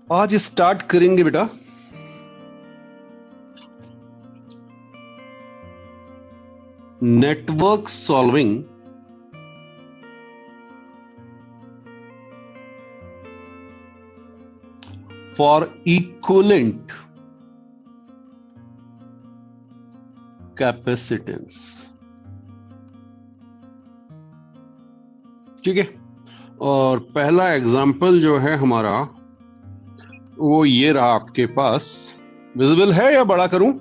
आज स्टार्ट करेंगे बेटा network solving for equivalent capacitance. ठीक है, और पहला एग्जाम्पल जो है हमारा वो ये रहा आपके पास। विजिबल है या बड़ा करूं?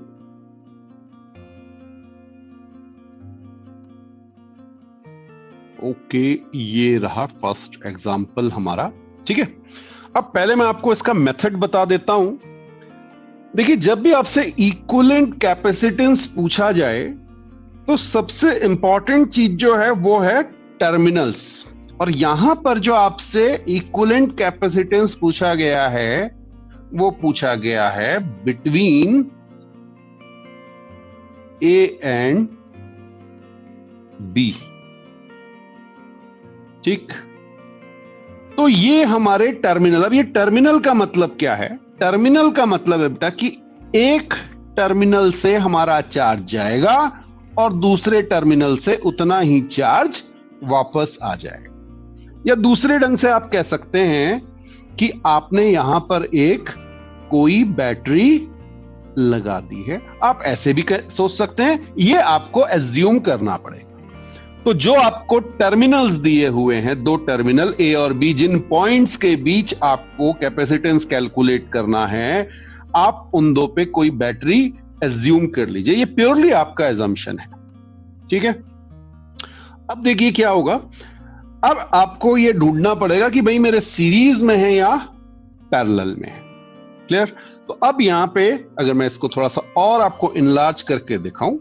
ओके, ये रहा फर्स्ट एग्जाम्पल हमारा। ठीक है, अब पहले मैं आपको इसका मेथड बता देता हूं। देखिए, जब भी आपसे इक्विवेलेंट कैपेसिटेंस पूछा जाए तो सबसे इंपॉर्टेंट चीज जो है वो है टर्मिनल्स। और यहां पर जो आपसे इक्विवेलेंट कैपेसिटेंस पूछा गया है वो पूछा गया है बिटवीन ए एंड बी। ठीक, तो ये हमारे टर्मिनल। अब ये टर्मिनल का मतलब क्या है? टर्मिनल का मतलब है बेटा कि एक टर्मिनल से हमारा चार्ज जाएगा और दूसरे टर्मिनल से उतना ही चार्ज वापस आ जाएगा। या दूसरे ढंग से आप कह सकते हैं कि आपने यहां पर एक कोई बैटरी लगा दी है। आप ऐसे भी सोच सकते हैं, ये आपको एज्यूम करना पड़ेगा। तो जो आपको टर्मिनल्स दिए हुए हैं, दो टर्मिनल ए और बी, जिन पॉइंट्स के बीच आपको कैपेसिटेंस कैलकुलेट करना है, आप उन दो पे कोई बैटरी एज्यूम कर लीजिए। ये प्योरली आपका एजम्पशन है। ठीक है, अब देखिए क्या होगा। अब आपको ये ढूंढना पड़ेगा कि भाई मेरे सीरीज में है या पैरेलल में है। क्लियर? तो अब यहां पे अगर मैं इसको थोड़ा सा और आपको इनलार्ज करके दिखाऊं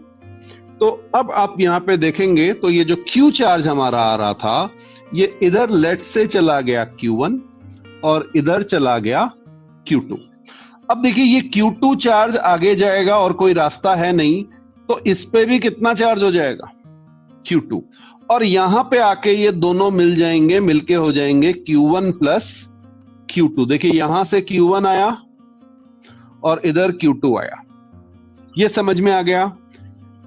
तो अब आप यहां पे देखेंगे तो ये जो Q चार्ज हमारा आ रहा था, ये इधर लेट से चला गया Q1 और इधर चला गया Q2। अब देखिए, ये Q2 चार्ज आगे जाएगा और कोई रास्ता है नहीं, तो इस पे भी कितना चार्ज हो जाएगा? Q2। और यहां पे आके ये दोनों मिल जाएंगे, मिलके हो जाएंगे Q1 प्लस Q2। देखिए, यहां से Q1 आया और इधर Q2 आया। ये समझ में आ गया?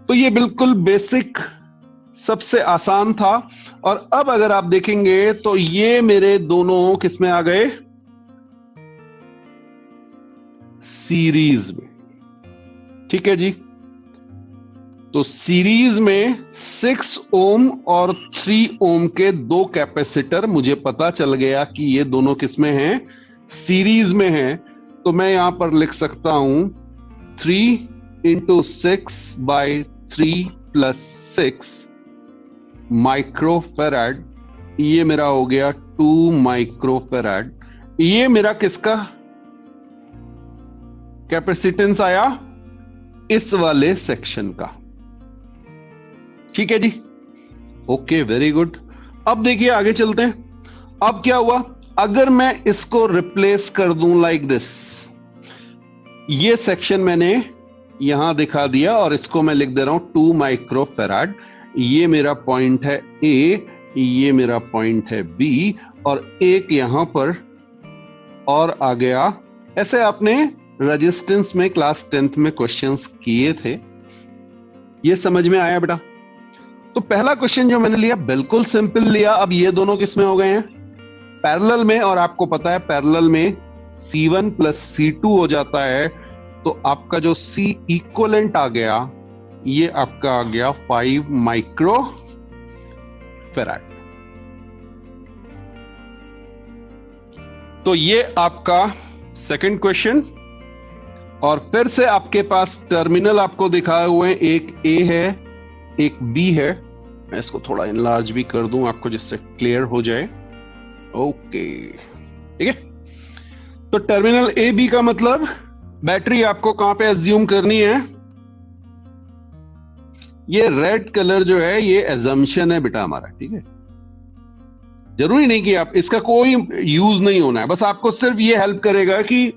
तो ये बिल्कुल बेसिक, सबसे आसान था। और अब अगर आप देखेंगे तो ये मेरे दोनों किस में आ गए? सीरीज में। ठीक है जी, तो सीरीज में 6 ओम और 3 ओम के दो कैपेसिटर, मुझे पता चल गया कि ये दोनों किस में हैं? सीरीज में हैं। तो मैं यहां पर लिख सकता हूं 3 इंटू 6 बाई 3 प्लस 6 माइक्रोफेराड। ये मेरा हो गया 2 माइक्रोफेराड। ये मेरा किसका कैपेसिटेंस आया? इस वाले सेक्शन का। ठीक है जी, ओके, वेरी गुड। अब देखिए आगे चलते हैं। अब क्या हुआ? अगर मैं इसको रिप्लेस कर दूं लाइक दिस, ये सेक्शन मैंने यहां दिखा दिया और इसको मैं लिख दे रहा हूं 2 माइक्रोफेराड। ये मेरा पॉइंट है ए, ये मेरा पॉइंट है बी, और एक यहां पर और आ गया। ऐसे आपने रेजिस्टेंस में क्लास 10th में क्वेश्चंस किए थे। ये समझ में आया बेटा? तो पहला क्वेश्चन जो मैंने लिया बिल्कुल सिंपल लिया। अब ये दोनों किस में हो गए हैं? पैरेलल में। और आपको पता है पैरेलल में C1 प्लस C2 हो जाता है। तो आपका जो C इक्विवेलेंट आ गया, ये आपका आ गया 5 माइक्रो फेराड। तो ये आपका सेकंड क्वेश्चन। और फिर से आपके पास टर्मिनल आपको दिखाए हुए हैं, एक A है, एक B है। मैं इसको थोड़ा इनलार्ज भी कर दूं आपको, जिससे क्लियर हो जाए। ओके, ठीक है। तो टर्मिनल A B का मतलब बैटरी आपको कहां पे एज्यूम करनी है? ये रेड कलर जो है ये एजम्पशन है बेटा हमारा। ठीक है, जरूरी नहीं कि आप इसका कोई यूज नहीं होना है, बस आपको सिर्फ ये हेल्प करेगा कि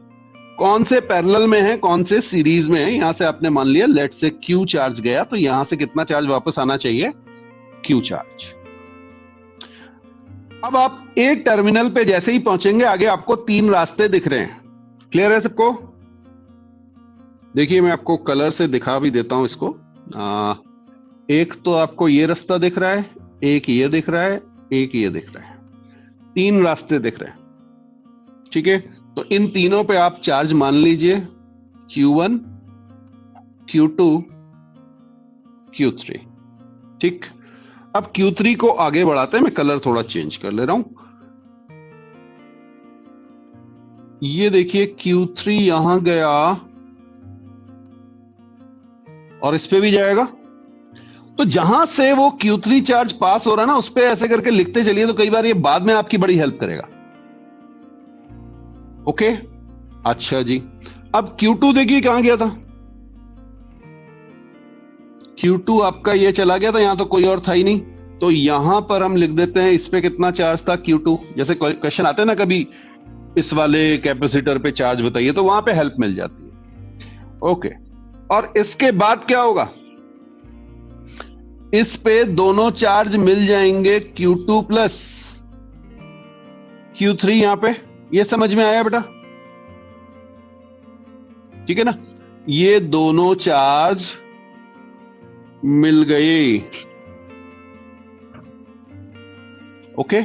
कौन से पैरेलल में है, कौन से सीरीज में है। यहां से आपने मान लिया लेट से Q चार्ज गया, तो यहां से कितना चार्ज वापस आना चाहिए? Q charge. अब आप एक टर्मिनल पे जैसे ही पहुंचेंगे, आगे आपको 3 रास्ते दिख रहे हैं। क्लियर है सबको? देखिए मैं आपको कलर से दिखा भी देता हूं इसको। एक तो आपको ये रास्ता दिख रहा है, एक ये दिख रहा है, एक ये दिख रहा है, तीन रास्ते दिख रहे हैं। ठीक है, तो इन तीनों पे आप चार्ज मान लीजिए Q1, Q2, Q3। ठीक, अब Q3 को आगे बढ़ाते हैं, मैं कलर थोड़ा चेंज कर ले रहा हूं। ये देखिए Q3 यहां गया और इस पे भी जाएगा, तो जहां से वो Q3 चार्ज पास हो रहा है ना, उस पे ऐसे करके लिखते चलिए, तो कई बार ये बाद में आपकी बड़ी हेल्प करेगा। ओके, अच्छा जी। अब Q2 देखिए कहां गया था, Q2 आपका ये चला गया था, यहां तो कोई और था ही नहीं, तो यहां पर हम लिख देते हैं इस पे कितना चार्ज था Q2। जैसे क्वेश्चन आते हैं ना कभी, इस वाले कैपेसिटर पे चार्ज बताइए, तो वहां पे हेल्प मिल जाती है। ओके, और इसके बाद क्या होगा, इस पे दोनों चार्ज मिल जाएंगे Q2 प्लस Q3 यहां पे। ये समझ में आया बेटा? ठीक है ना, ये दोनों चार्ज मिल गए। ओके,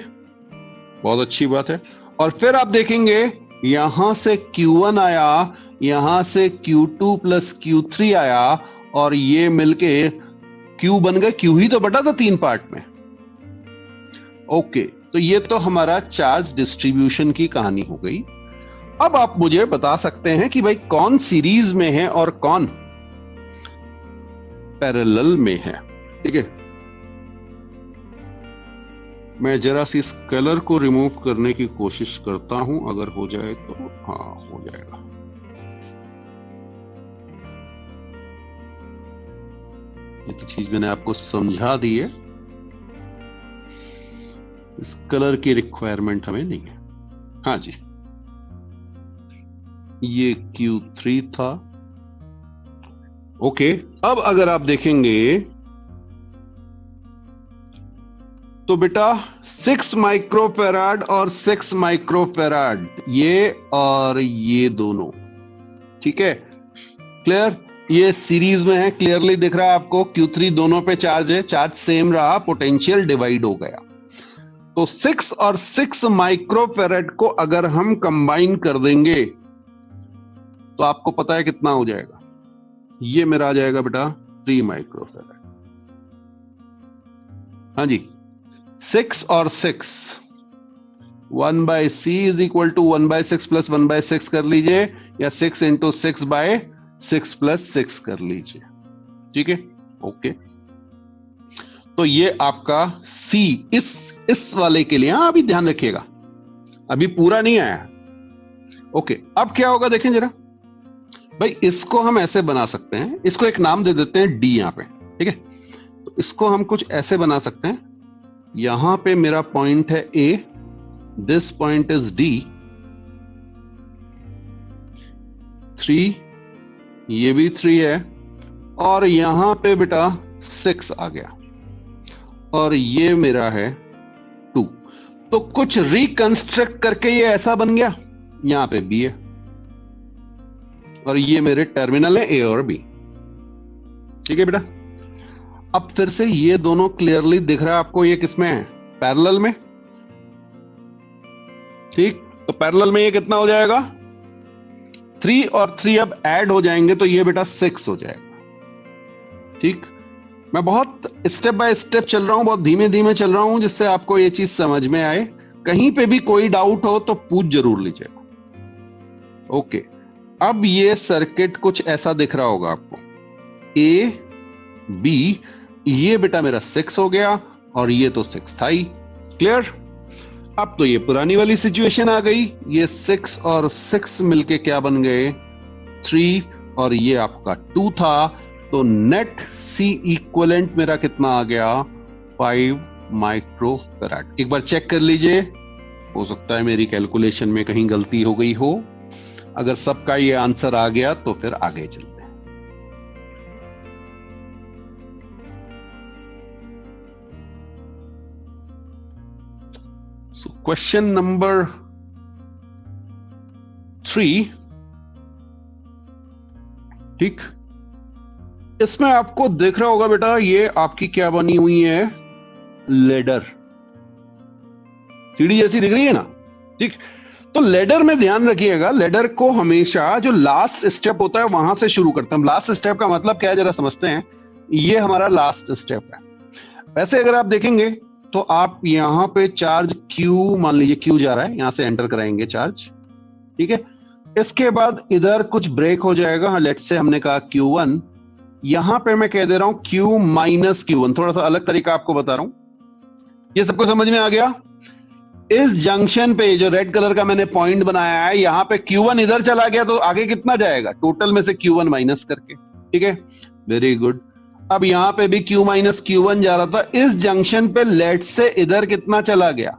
बहुत अच्छी बात है। और फिर आप देखेंगे यहां से Q1 आया, यहां से Q2 प्लस Q3 आया, और ये मिलके Q बन गए। Q ही तो बटा था तीन पार्ट में। ओके, तो ये तो हमारा चार्ज डिस्ट्रीब्यूशन की कहानी हो गई। अब आप मुझे बता सकते हैं कि भाई कौन सीरीज में है और कौन पैरेलल में है। ठीक है, मैं जरा सी इस कलर को रिमूव करने की कोशिश करता हूं, अगर हो जाए तो। हाँ, हो जाएगा। ये तो चीज मैंने आपको समझा दी है, इस कलर की रिक्वायरमेंट हमें नहीं है। हाँ जी, ये Q3 था। ओके, अब अगर आप देखेंगे तो बेटा 6 माइक्रोफेराड और 6 माइक्रोफेराड, ये और ये दोनों, ठीक है, क्लियर, ये सीरीज में है, क्लियरली दिख रहा है आपको। Q3 दोनों पे चार्ज है, चार्ज सेम रहा, पोटेंशियल डिवाइड हो गया। तो 6 और 6 माइक्रोफेराड को अगर हम कंबाइन कर देंगे तो आपको पता है कितना हो जाएगा, ये मेरा आ जाएगा बेटा 3 माइक्रोफेराड। हाँ जी, 6 और 6, 1/c is equal to 1/6 plus 1/6 कर लीजिए, या 6 इंटू 6/6 प्लस 6 कर लीजिए। ठीक है, ओके, तो ये आपका C इस वाले के लिए। हाँ, अभी ध्यान रखिएगा, अभी पूरा नहीं आया। ओके, अब क्या होगा देखें जरा भाई, इसको हम ऐसे बना सकते हैं, इसको एक नाम दे देते हैं D यहां पे। ठीक है, तो इसको हम कुछ ऐसे बना सकते हैं, यहां पे मेरा पॉइंट है A, this point is D, 3, ये भी 3 है, और यहां पे बेटा 6 आ गया, और ये मेरा है 2। तो कुछ रिकंस्ट्रक्ट करके ये ऐसा बन गया, यहां पे B है, और ये मेरे टर्मिनल है A और B। ठीक है बेटा, अब फिर से ये दोनों क्लियरली दिख रहा है आपको, ये किसमें है, पैरेलल में। ठीक, तो पैरेलल में ये कितना हो जाएगा, 3 और 3 अब ऐड हो जाएंगे, तो ये बेटा 6 हो जाएगा। ठीक, मैं बहुत स्टेप बाय स्टेप चल रहा हूं, बहुत धीमे धीमे चल रहा हूं, जिससे आपको ये चीज समझ में आए। कहीं पे भी कोई डाउट हो तो पूछ जरूर लीजिएगा। ओके, अब ये सर्किट कुछ ऐसा दिख रहा होगा आपको, A B, ये बेटा मेरा 6 हो गया, और ये तो 6 था ही। क्लियर, अब तो ये पुरानी वाली सिचुएशन आ गई, ये 6 और 6 मिलके क्या बन गए, 3, और ये आपका 2 था, तो नेट C इक्विवेलेंट मेरा कितना आ गया, 5 माइक्रोफैराड। एक बार चेक कर लीजिए, हो सकता है मेरी कैलकुलेशन में कहीं गलती हो गई हो। अगर सबका ये आंसर आ गया तो फिर आगे चलते हैं। So question number 3, ठीक, इसमें आपको दिख रहा होगा बेटा, ये आपकी क्या बनी हुई है, लेडर, सीढ़ी जैसी दिख रही है ना। ठीक, तो लेडर में ध्यान रखिएगा, लेडर को हमेशा जो लास्ट स्टेप होता है वहां से शुरू करते हैं। लास्ट स्टेप का मतलब क्या है जरा समझते हैं। ये हमारा लास्ट स्टेप है। वैसे अगर आप देखेंगे तो आप यहां पे चार्ज Q, मान लीजिए Q जा रहा है, यहां से एंटर कराएंगे चार्ज, ठीक है। इसके बाद इधर कुछ ब्रेक हो जाएगा, लेट्स से हमने कहा Q1, यहां पे मैं कह दे रहा हूं Q माइनस Q1, थोड़ा सा अलग तरीका आपको बता रहा हूं। ये सबको समझ में आ गया। इस जंक्शन पे जो रेड कलर का मैंने पॉइंट बनाया है, यहां पे Q1 इधर चला गया तो आगे कितना जाएगा, टोटल में से Q1 माइनस करके, ठीक है, वेरी गुड। अब यहां पे भी Q माइनस Q1 जा रहा था, इस जंक्शन पे लेट से इधर कितना चला गया,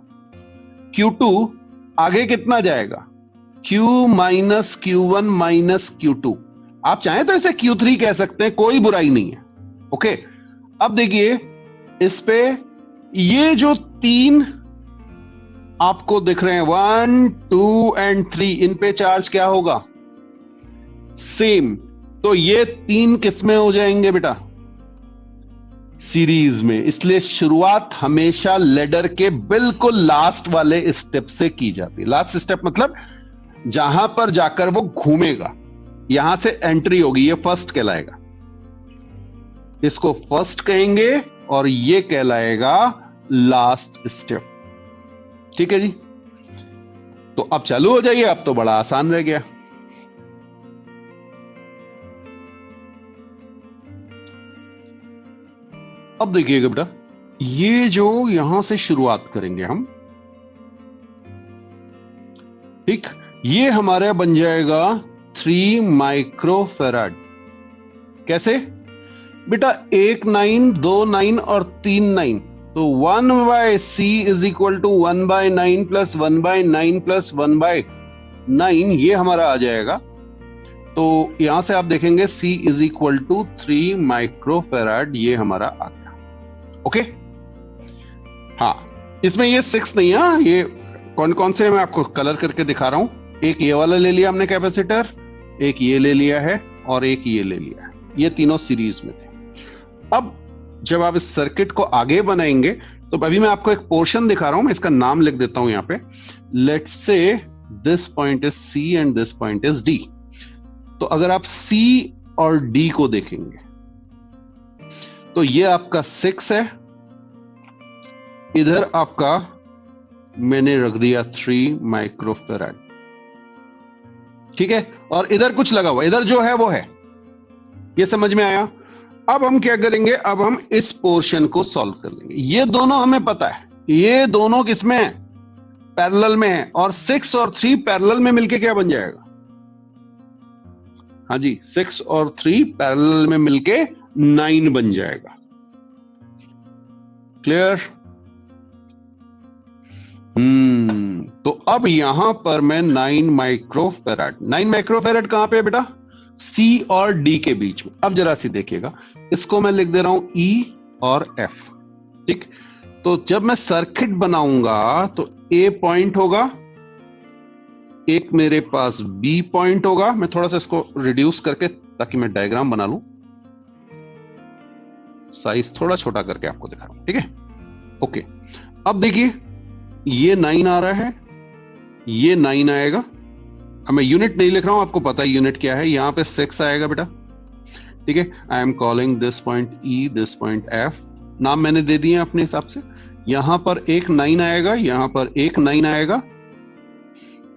Q2, आगे कितना जाएगा, Q minus Q1 minus Q2। आप चाहें तो इसे Q3 कह सकते हैं, कोई बुराई नहीं है, ओके। अब देखिए इस पे ये जो तीन आपको दिख रहे हैं 1, 2 एंड 3, इन पे चार्ज क्या होगा, सेम। तो ये तीन किसमें हो जाएंगे बेटा, सीरीज में। इसलिए शुरुआत हमेशा लेडर के बिल्कुल लास्ट वाले स्टेप से की जाती है। लास्ट स्टेप मतलब जहां पर जाकर वो घूमेगा, यहां से एंट्री होगी, ये फर्स्ट कहलाएगा, इसको फर्स्ट कहेंगे, और ये कहलाएगा लास्ट स्टेप, ठीक है जी। तो अब चालू हो जाइए, अब तो बड़ा आसान रह गया। अब देखिएगा बेटा, ये जो यहां से शुरुआत करेंगे हम, ठीक, ये हमारा बन जाएगा 3 माइक्रोफेराड। कैसे बेटा, 1 9, 2 9 और 3 9, तो 1/c is equal to 1/9 plus 1/9 plus 1/9, ये हमारा आ जाएगा। तो यहां से आप देखेंगे c is equal to 3 microfarad, ये हमारा आ गया, ओके। हाँ, इसमें ये 6 नहीं है, ये कौन कौन से मैं आपको कलर करके दिखा रहा हूं। एक ये वाला ले लिया हमने कैपेसिटर, एक ये ले लिया है, और एक ये ले लिया है, ये तीनों सीरीज में थे। अब जब आप इस सर्किट को आगे बनाएंगे, तो अभी मैं आपको एक पोर्शन दिखा रहा हूं, मैं इसका नाम लिख देता हूं यहां पे। Let's say this point is C and this point is D। तो अगर आप C और D को देखेंगे तो ये आपका 6 है, इधर आपका मैंने रख दिया 3 माइक्रोफेराड, ठीक है, और इधर कुछ लगा हुआ, इधर जो है वो है। ये समझ में आया। अब हम क्या करेंगे, अब हम इस पोर्शन को सॉल्व कर लेंगे। ये दोनों हमें पता है, ये दोनों किसमें है, पैरेलल में है, और 6 और 3 पैरेलल में मिलके क्या बन जाएगा, हाँ जी, 6 और 3 पैरेलल में मिलके 9 बन जाएगा। क्लियर? तो अब यहां पर मैं 9 माइक्रोफेराड, 9 माइक्रोफेराड कहां पे है बेटा, C और D के बीच में। अब जरा सी देखिएगा, इसको मैं लिख दे रहा हूं E और F, ठीक। तो जब मैं सर्किट बनाऊंगा तो A पॉइंट होगा, एक मेरे पास B पॉइंट होगा। मैं थोड़ा सा इसको रिड्यूस करके, ताकि मैं डायग्राम बना लूं, साइज थोड़ा छोटा करके आपको दिखा रहा हूं, ठीक है, ओके। अब देखिए ये 9 आ रहा है, ये 9 आएगा। अब मैं यूनिट नहीं लिख रहा हूं, आपको पता है यूनिट क्या है। यहां पे 6 आएगा बेटा, ठीक है। I am calling this point E, this point F, नाम मैंने दे दिए अपने हिसाब से। यहां पर एक 9 आएगा, यहां पर एक 9 आएगा,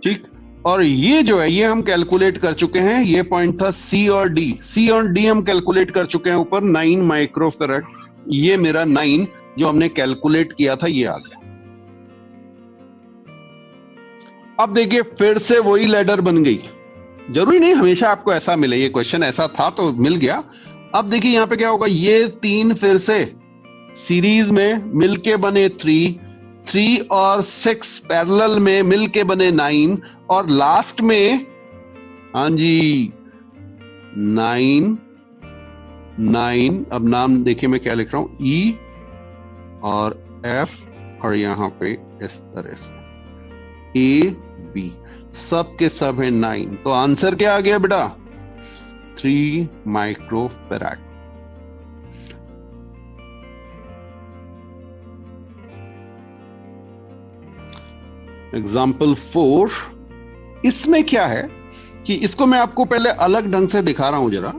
ठीक। और ये जो है ये हम कैलकुलेट कर चुके हैं, ये पॉइंट था C और D, C और D हम कैलकुलेट कर चुके हैं ऊपर, 9 माइक्रोफेराड। ये मेरा 9 जो हमने कैलकुलेट किया था ये आ गया। अब देखिए फिर से वही लैडर बन गई। जरूरी नहीं हमेशा आपको ऐसा मिले, ये क्वेश्चन ऐसा था तो मिल गया। अब देखिए यहां पे क्या होगा, ये 3 फिर से सीरीज में मिलके बने 3, 3 और 6 पैरेलल में मिलके बने 9, और लास्ट में, हाँ जी, 9 9। अब नाम देखिए मैं क्या लिख रहा हूं, E और F, और यहां पे इस तरह से A B, सब के सब है 9। तो आंसर क्या आ गया बेटा, 3 माइक्रोफैराड। एग्जाम्पल 4, इसमें क्या है कि इसको मैं आपको पहले अलग ढंग से दिखा रहा हूं जरा।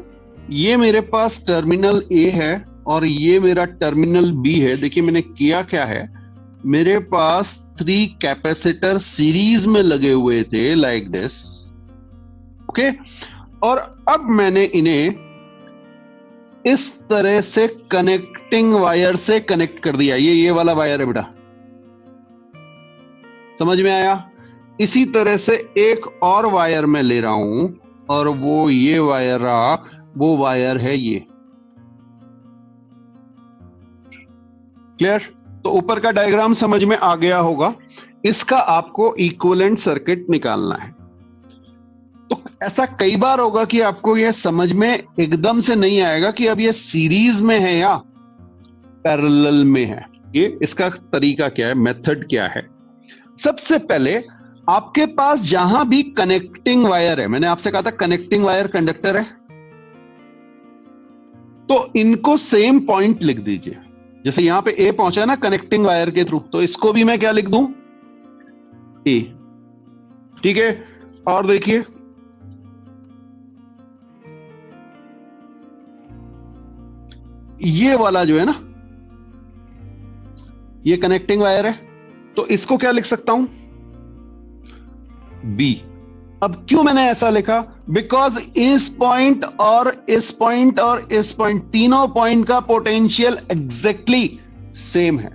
ये मेरे पास टर्मिनल ए है और ये मेरा टर्मिनल बी है। देखिए मैंने किया क्या है, मेरे पास 3 कैपेसिटर सीरीज में लगे हुए थे लाइक दिस, ओके। और अब मैंने इन्हें इस तरह से कनेक्टिंग वायर से कनेक्ट कर दिया। ये वाला वायर है बेटा, समझ में आया? इसी तरह से एक और वायर मैं ले रहा हूं और वो ये वायर रहा, वो वायर है ये। क्लियर? तो ऊपर का डायग्राम समझ में आ गया होगा। इसका आपको इक्विवेलेंट सर्किट निकालना है। तो ऐसा कई बार होगा कि आपको यह समझ में एकदम से नहीं आएगा कि अब ये सीरीज में है या पैरेलल में है। ये इसका तरीका क्या है, मेथड क्या है? सबसे पहले आपके पास जहां भी कनेक्टिंग वायर है, मैंने आपसे कहा था कनेक्टिंग वायर कंडक्टर है, तो इनको सेम पॉइंट लिख दीजिए। जैसे यहां पे ए पहुंचा ना कनेक्टिंग वायर के थ्रू, तो इसको भी मैं क्या लिख दूं, ए। ठीक है, और देखिए ये वाला जो है ना, ये कनेक्टिंग वायर है, तो इसको क्या लिख सकता हूं, बी। अब क्यों मैंने ऐसा लिखा, बिकॉज इस पॉइंट और इस पॉइंट और इस पॉइंट, तीनों पॉइंट का पोटेंशियल एग्जैक्टली सेम है।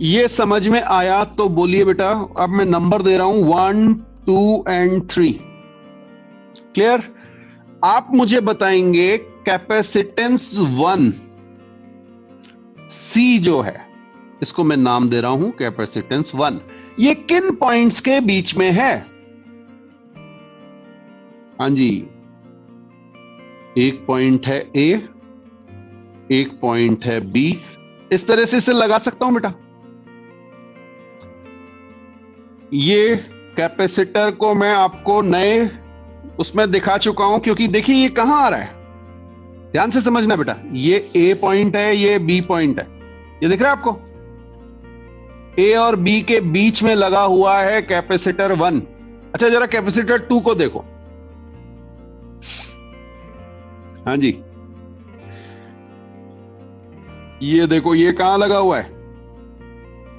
ये समझ में आया तो बोलिए बेटा। अब मैं नंबर दे रहा हूं 1 2 एंड 3। क्लियर? आप मुझे बताएंगे कैपेसिटेंस 1 सी जो है, इसको मैं नाम दे रहा हूं कैपेसिटेंस 1, ये किन पॉइंट्स के बीच में है? हां जी, एक पॉइंट है ए, एक पॉइंट है बी। इस तरह से इसे लगा सकता हूं बेटा। ये कैपेसिटर को मैं आपको नए उसमें दिखा चुका हूं, क्योंकि देखिए ये कहां आ रहा है, ध्यान से समझना बेटा। ये ए पॉइंट है, ये बी पॉइंट है, ये दिख रहा है आपको? ए और बी के बीच में लगा हुआ है कैपेसिटर 1। अच्छा जरा कैपेसिटर 2 को देखो। हाँ जी, ये देखो ये कहां लगा हुआ है,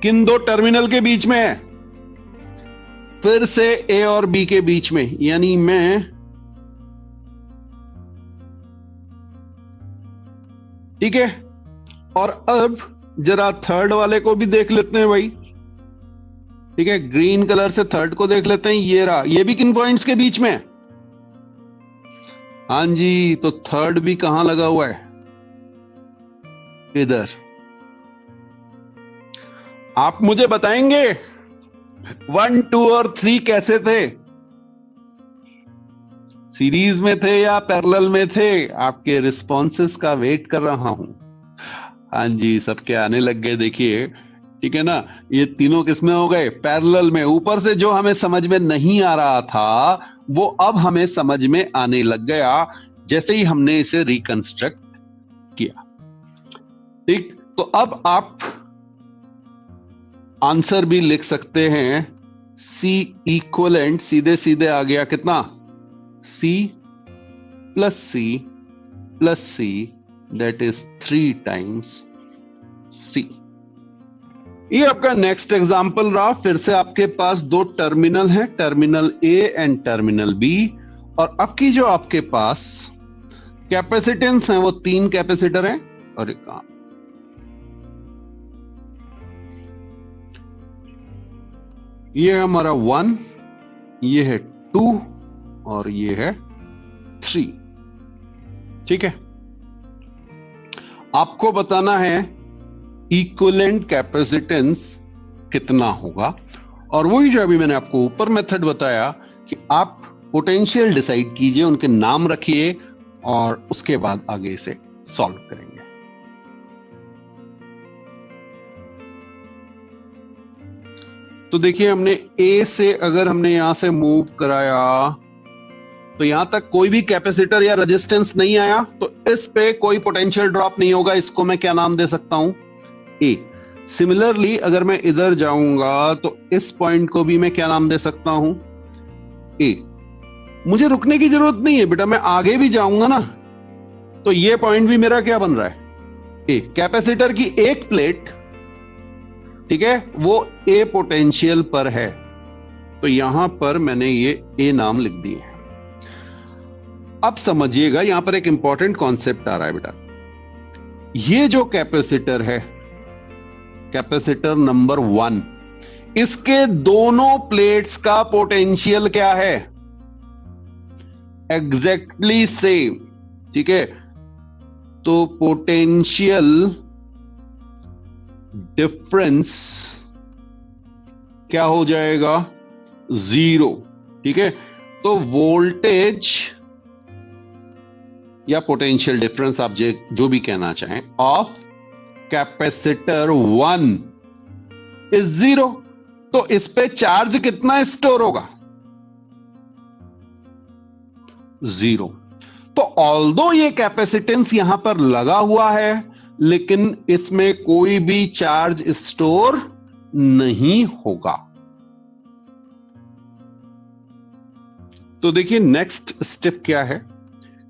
किन दो टर्मिनल के बीच में है? फिर से ए और बी के बीच में, यानी मैं ठीक है। और अब जरा थर्ड वाले को भी देख लेते हैं भाई। ठीक है, ग्रीन कलर से थर्ड को देख लेते हैं। ये रहा, ये भी किन पॉइंट्स के बीच में है? हां जी, तो थर्ड भी कहां लगा हुआ है, इधर। आप मुझे बताएंगे 1 2 और 3 कैसे थे, सीरीज में थे या पैरेलल में थे? आपके रिस्पॉन्सेस का वेट कर रहा हूं। हाँ जी, सबके आने लग गए, देखिए। ठीक है ना, ये तीनों किसमें हो गए, पैरेलल में। ऊपर से जो हमें समझ में नहीं आ रहा था वो अब हमें समझ में आने लग गया जैसे ही हमने इसे रिकंस्ट्रक्ट किया। ठीक, तो अब आप आंसर भी लिख सकते हैं। सी इक्वलेंट सीधे सीधे आ गया कितना, C plus C plus C, that is 3 times C. ये आपका नेक्स्ट एग्जांपल रहा। फिर से आपके पास 2 टर्मिनल हैं, terminal A and terminal B. और अब की जो आपके पास कैपेसिटेंस है वो 3 कैपेसिटर हैं और एक ये है हमारा 1, ये है 2 और ये है 3। ठीक है, आपको बताना है इक्विवेलेंट कैपेसिटेंस कितना होगा। और वही जो अभी मैंने आपको ऊपर मेथड बताया कि आप पोटेंशियल डिसाइड कीजिए, उनके नाम रखिए और उसके बाद आगे इसे सॉल्व करेंगे। तो देखिए हमने ए से अगर हमने यहां से मूव कराया तो यहां तक कोई भी कैपेसिटर या रेजिस्टेंस नहीं आया, तो इस पे कोई पोटेंशियल ड्रॉप नहीं होगा। इसको मैं क्या नाम दे सकता हूं? ए। सिमिलरली अगर मैं इधर जाऊंगा तो इस पॉइंट को भी मैं क्या नाम दे सकता हूं? ए। मुझे रुकने की जरूरत नहीं है बेटा, मैं आगे भी जाऊंगा ना, तो ये पॉइंट भी मेरा क्या बन रहा है? ए। कैपेसिटर की एक प्लेट, ठीक है, वो ए पोटेंशियल पर है, तो यहां पर मैंने ये ए नाम लिख दिए है। अब समझिएगा, यहां पर एक इंपॉर्टेंट कॉन्सेप्ट आ रहा है बेटा। ये जो कैपेसिटर है, कैपेसिटर नंबर 1, इसके दोनों प्लेट्स का पोटेंशियल क्या है? एग्जैक्टली सेम, ठीक है। तो पोटेंशियल डिफरेंस क्या हो जाएगा? 0, ठीक है। तो वोल्टेज या पोटेंशियल डिफरेंस, आप जो भी कहना चाहें, ऑफ कैपेसिटर 1 इज 0। तो इस पे चार्ज कितना स्टोर होगा? 0। तो ऑल्दो ये कैपेसिटेंस यहां पर लगा हुआ है, लेकिन इसमें कोई भी चार्ज स्टोर नहीं होगा। तो देखिए नेक्स्ट स्टेप क्या है।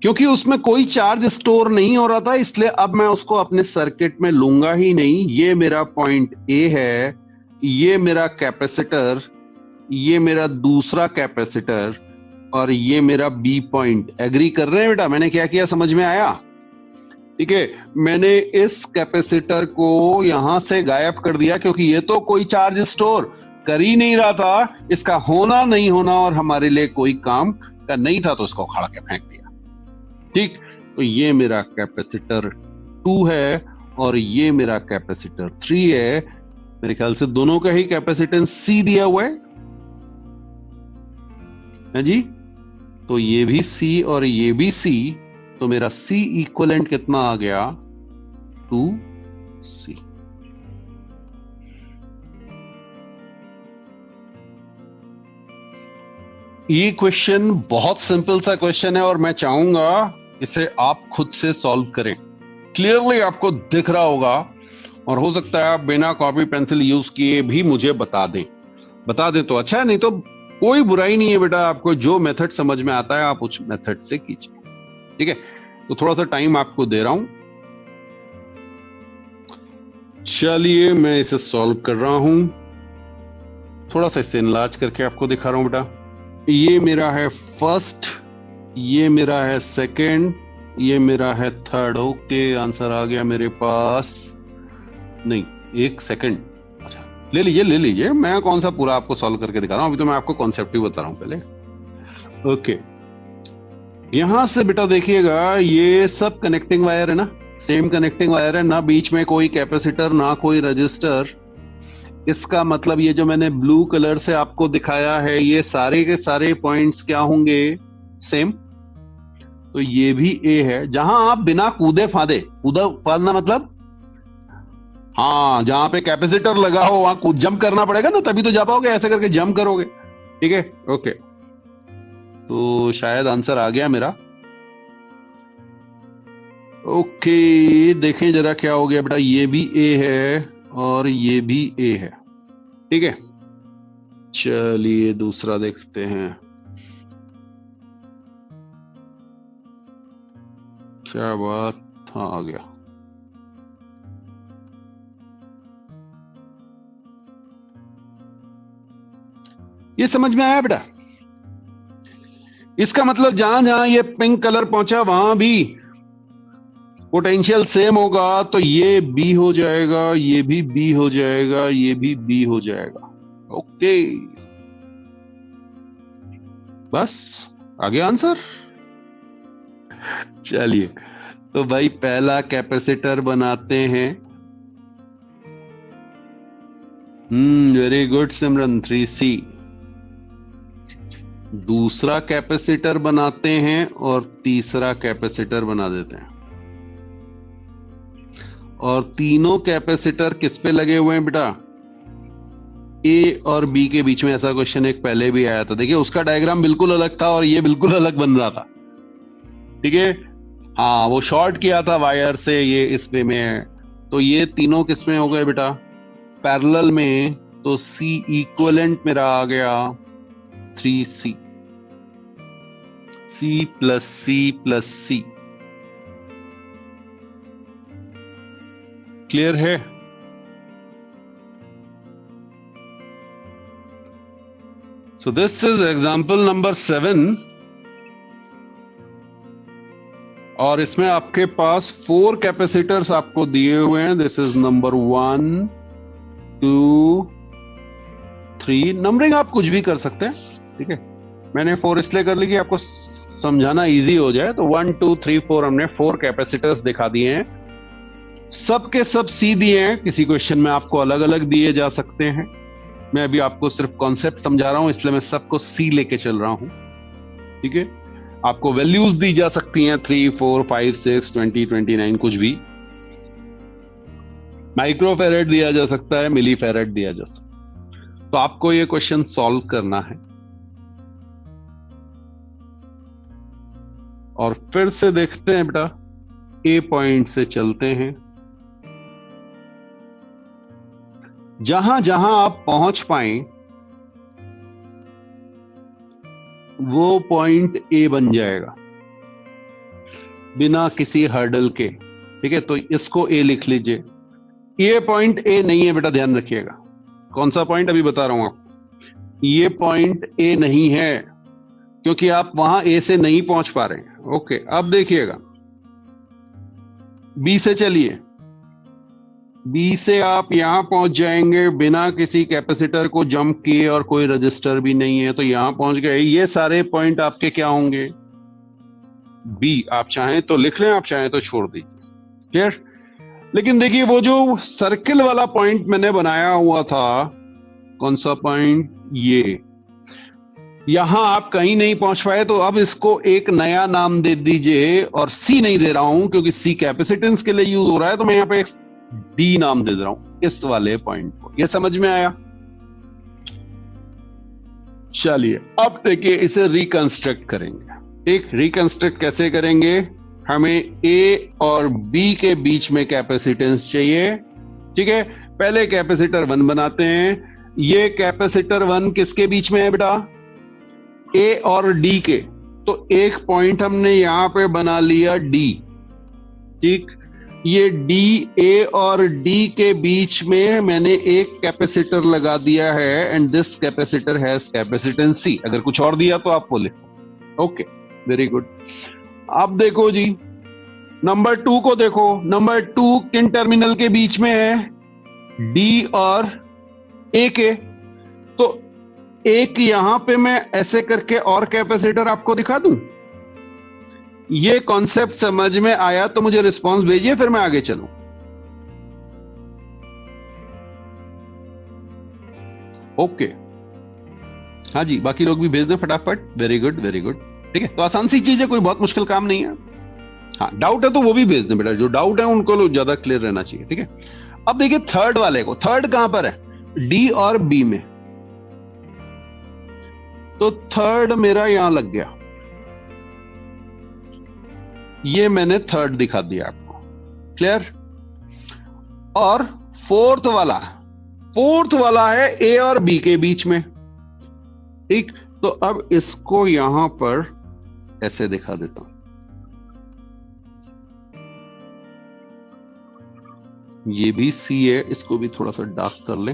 क्योंकि उसमें कोई चार्ज स्टोर नहीं हो रहा था, इसलिए अब मैं उसको अपने सर्किट में लूंगा ही नहीं। ये मेरा पॉइंट ए है, ये मेरा कैपेसिटर, ये मेरा दूसरा कैपेसिटर, और ये मेरा बी पॉइंट। एग्री कर रहे हैं बेटा? मैंने क्या किया, समझ में आया? ठीक है, मैंने इस कैपेसिटर को यहां से गायब कर दिया, क्योंकि ये तो कोई चार्ज स्टोर कर ही नहीं रहा था। इसका होना नहीं होना और हमारे लिए कोई काम का नहीं था, तो इसको उखाड़ के फेंक दिया। ठीक, तो ये मेरा कैपेसिटर 2 है और ये मेरा कैपेसिटर 3 है। मेरे ख्याल से दोनों का ही कैपेसिटेंस सी दिया हुआ है जी। तो ये भी सी और ये भी सी, तो मेरा सी इक्वलेंट कितना आ गया? 2C। ये क्वेश्चन बहुत सिंपल सा क्वेश्चन है और मैं चाहूंगा इसे आप खुद से सॉल्व करें। क्लियरली आपको दिख रहा होगा, और हो सकता है आप बिना कॉपी पेंसिल यूज किए भी मुझे बता दें तो अच्छा है, नहीं तो कोई बुराई नहीं है बेटा। आपको जो मेथड समझ में आता है आप उस मेथड से कीजिए, ठीक है। तो थोड़ा सा टाइम आपको दे रहा हूं, चलिए मैं इसे सॉल्व कर रहा हूं। थोड़ा सा इसे इनलार्ज करके आपको दिखा रहा हूं बेटा। ये मेरा है फर्स्ट, ये मेरा है सेकंड, ये मेरा है थर्ड। ओके, आंसर आ गया मेरे पास। नहीं, एक सेकंड, अच्छा ले लीजिए। मैं कौन सा पूरा आपको सॉल्व करके दिखा रहा हूं, अभी तो मैं आपको कॉन्सेप्ट ही बता रहा हूं पहले। ओके, यहां से बेटा देखिएगा, ये सब कनेक्टिंग वायर है ना, सेम कनेक्टिंग वायर है ना, बीच में कोई कैपेसिटर ना कोई रजिस्टर। इसका मतलब ये जो मैंने ब्लू कलर से आपको दिखाया है, ये सारे के सारे पॉइंट्स क्या होंगे? सेम। तो ये भी ए है, जहां आप बिना कूदे फांदना मतलब, हाँ, जहां पे कैपेसिटर लगा हो वहां कूद जंप करना पड़ेगा ना, तभी तो जा पाओगे, ऐसे करके जंप करोगे, ठीक है। ओके, तो शायद आंसर आ गया मेरा। ओके, देखें जरा क्या हो गया बेटा। ये भी ए है और ये भी ए है, ठीक है। चलिए दूसरा देखते हैं, क्या बात। हाँ, आ गया। ये समझ में आया बेटा? इसका मतलब जहां जहां ये पिंक कलर पहुंचा वहां भी पोटेंशियल सेम होगा, तो ये बी हो जाएगा, ये भी बी हो जाएगा, ये भी बी हो जाएगा। ओके, बस आ गया आंसर। चलिए, तो भाई पहला कैपेसिटर बनाते हैं। वेरी गुड सिमरन, 3C। दूसरा कैपेसिटर बनाते हैं और तीसरा कैपेसिटर बना देते हैं। और तीनों कैपेसिटर किस पे लगे हुए हैं बेटा? ए और बी के बीच में ऐसा क्वेश्चन एक पहले भी आया था, देखिए उसका डायग्राम बिल्कुल अलग था और ये बिल्कुल अलग बन रहा था, ठीक है। हाँ, वो शॉर्ट किया था वायर से, ये इस वे में है। तो ये तीनों किसमें हो गए बेटा? पैरेलल में। तो सी इक्विवेलेंट मेरा आ गया 3C, C plus C plus C। Clear है? So this is example number 7 और इसमें आपके पास 4 कैपेसिटर्स आपको दिए हुए हैं। This is number 1 2 3। नंबरिंग आप कुछ भी कर सकते हैं, ठीक है। मैंने 4 इसलिए कर ली कि आपको समझाना इजी हो जाए। तो 1 2 3 4 हमने 4 कैपेसिटर्स दिखा दिए हैं। सब के सब सी दिए हैं, किसी क्वेश्चन में आपको अलग अलग दिए जा सकते हैं। मैं अभी आपको सिर्फ कॉन्सेप्ट समझा रहा हूं, इसलिए मैं सबको सी लेके चल रहा हूं, ठीक है। आपको वैल्यूज दी जा सकती हैं 3 4 5 6 20 29 कुछ भी। माइक्रोफेरेड दिया जा सकता है, मिलीफेरेड दिया जा सकता है। तो आपको ये क्वेश्चन सॉल्व करना है और फिर से देखते हैं बेटा, ए पॉइंट से चलते हैं। जहां जहां आप पहुंच पाए वो पॉइंट ए बन जाएगा बिना किसी हर्डल के, ठीक है। तो इसको ए लिख लीजिए। ये पॉइंट ए नहीं है बेटा, ध्यान रखिएगा। कौन सा पॉइंट? अभी बता रहा हूं आपको। ये पॉइंट ए नहीं है क्योंकि आप वहां ए से नहीं पहुंच पा रहे हैं। ओके, अब देखिएगा, बी से चलिए। बी से आप यहां पहुंच जाएंगे बिना किसी कैपेसिटर को जंप किए और कोई रजिस्टर भी नहीं है, तो यहां पहुंच गए। ये सारे पॉइंट आपके क्या होंगे? बी। आप चाहें तो लिख लें, आप चाहें तो छोड़ दीजिए। क्लियर? लेकिन देखिए, वो जो सर्किल वाला पॉइंट मैंने बनाया हुआ था, कौन सा पॉइंट? ये। यहां आप कहीं नहीं पहुंच पाए, तो अब इसको एक नया नाम दे दीजिए। और सी नहीं दे रहा हूं क्योंकि सी कैपेसिटेंस के लिए यूज हो रहा है, तो मैं यहां पे एक डी नाम दे रहा हूं इस वाले पॉइंट को। ये समझ में आया? चलिए, अब देखिए इसे रिकंस्ट्रक्ट करेंगे। एक रिकंस्ट्रक्ट कैसे करेंगे? हमें ए और बी के बीच में कैपेसिटेंस चाहिए, ठीक है। पहले कैपेसिटर 1 बनाते हैं। ये कैपेसिटर 1 किसके बीच में है बेटा? ए और डी के। तो एक पॉइंट हमने यहां पे बना लिया डी, ठीक। ये डी, ए और डी के बीच में मैंने एक कैपेसिटर लगा दिया है, and this capacitor has capacitance C. अगर कुछ और दिया तो आप वो लिख सकते। Okay, very good. अब देखो जी, नंबर 2 को देखो। नंबर 2 किन टर्मिनल के बीच में है? डी और ए के। तो एक यहां पे मैं ऐसे करके और कैपेसिटर आपको दिखा दूं। ये कॉन्सेप्ट समझ में आया तो मुझे रिस्पांस भेजिए, फिर मैं आगे चलूं। ओके, हाँ जी, बाकी लोग भी भेज दें फटाफट। वेरी गुड, वेरी गुड, ठीक है। तो आसान सी चीज है, कोई बहुत मुश्किल काम नहीं है। हाँ, डाउट है तो वो भी भेज दें बेटा। जो डाउट है उनको ज्यादा क्लियर रहना चाहिए, ठीक है। अब देखिए थर्ड वाले को। थर्ड कहां पर है? डी और बी में। तो थर्ड मेरा यहां लग गया। ये मैंने थर्ड दिखा दिया आपको। क्लियर? और फोर्थ वाला है ए और बी के बीच में, ठीक। तो अब इसको यहां पर ऐसे दिखा देता हूं। ये भी सी है, इसको भी थोड़ा सा डार्क कर ले।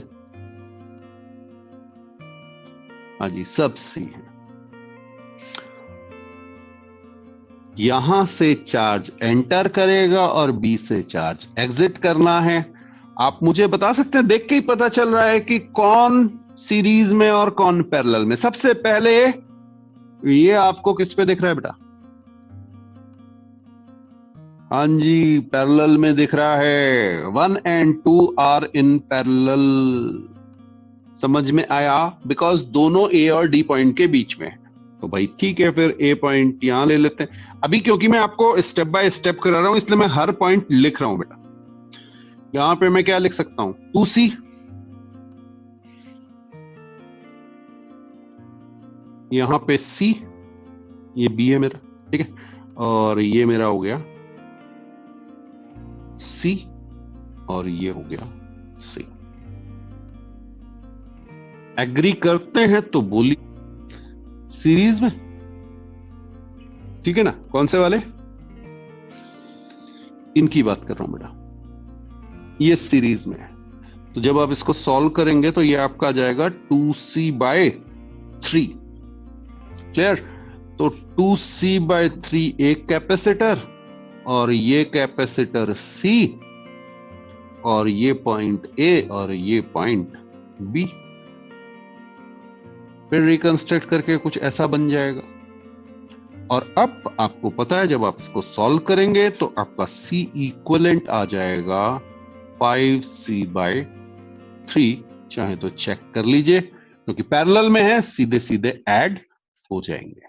हाँ जी, सब सी है। यहां से चार्ज एंटर करेगा और बी से चार्ज एग्जिट करना है। आप मुझे बता सकते हैं, देख के ही पता चल रहा है कि कौन सीरीज में और कौन पैरेलल में। सबसे पहले ये आपको किस पे दिख रहा है बेटा? हाँ जी, पैरेलल में दिख रहा है। 1 and 2 आर इन पैरेलल। समझ में आया? बिकॉज दोनों ए और डी पॉइंट के बीच में है। तो भाई ठीक है, फिर ए पॉइंट यहां ले लेते हैं। अभी क्योंकि मैं आपको स्टेप बाय स्टेप करा रहा हूं, इसलिए मैं हर पॉइंट लिख रहा हूं बेटा। यहां पे मैं क्या लिख सकता हूं? 2C। यहां पे C, ये B है मेरा, ठीक है, और ये मेरा हो गया C, और ये हो गया C। एग्री करते हैं तो बोली सीरीज में, ठीक है ना? कौन से वाले? इनकी बात कर रहा हूं बेटा, ये सीरीज में है। तो जब आप इसको सॉल्व करेंगे तो ये आपका आ जाएगा 2C/3। क्लियर? तो 2C/3 एक कैपेसिटर, और ये कैपेसिटर C, और ये पॉइंट A, और ये पॉइंट B। फिर रिकंस्ट्रक्ट करके कुछ ऐसा बन जाएगा। और अब आपको पता है जब आप इसको सॉल्व करेंगे तो आपका C इक्विवेलेंट आ जाएगा 5C/3। चाहे तो चेक कर लीजिए, क्योंकि पैरेलल में है, सीधे सीधे ऐड हो जाएंगे।